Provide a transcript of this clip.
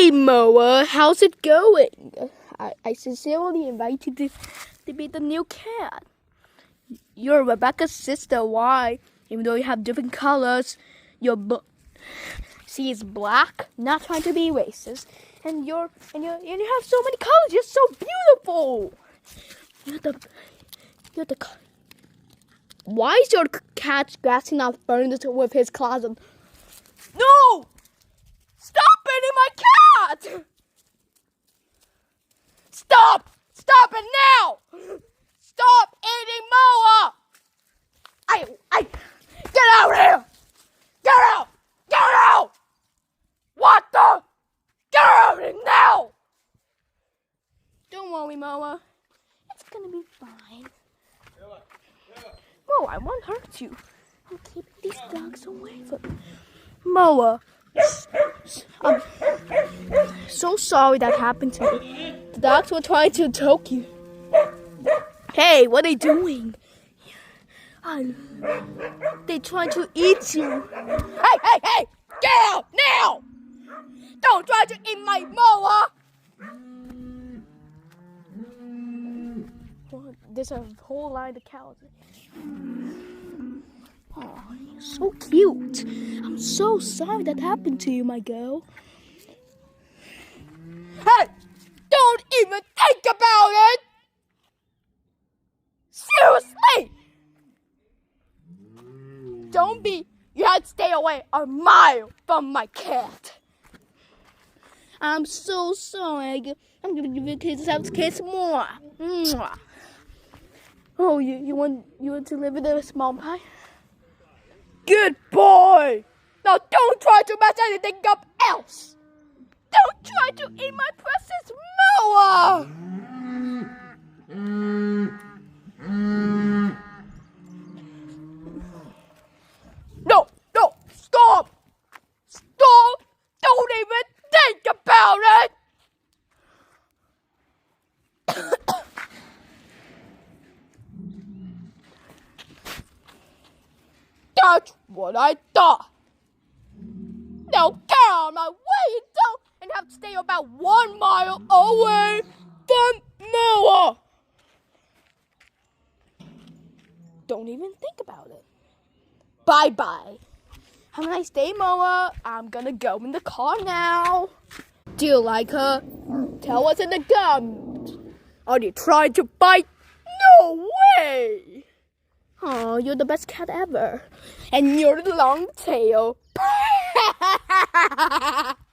Hey Moa, how's it going? I sincerely invite you to be the new cat. You're Rebecca's sister. Why? Even though you have different colors, she is black. Not trying to be racist, and you have so many colors. You're so beautiful. You're the. Why is your cat scratching out furniture with his claws? No! Stop eating my cat! Stop! Stop it now! Stop eating Moa! Get out of here! Get out! Get out! What the? Get out of here now! Don't worry, Moa. It's gonna be fine. Moa, I won't hurt you. I'm keeping these dogs away from me. Moa. I'm so sorry that happened to me. The dogs were trying to choke you. Hey, what are they doing? They're trying to eat you. Hey! Get out now! Don't try to eat my Moa! Well, there's a whole line of cows. Oh, you're so cute. I'm so sorry that happened to you, my girl. Hey! Don't even think about it! Seriously! You have to stay away a mile from my cat. I'm so sorry. I'm gonna give you kids more. Mwah. Oh, you want to live with a small pie? Good boy! Now don't try to mess anything up else! Don't try to eat my precious Moa! No! Stop! Stop! Don't even think about it! That's what I thought. Now get out of my way and have to stay about 1 mile away from Moa. Don't even think about it. Bye-bye. Have a nice day, Moa. I'm gonna go in the car now. Do you like her? Tell what's in the comments. Are you trying to bite? No way! Oh, you're the best cat ever. And you're the long tail.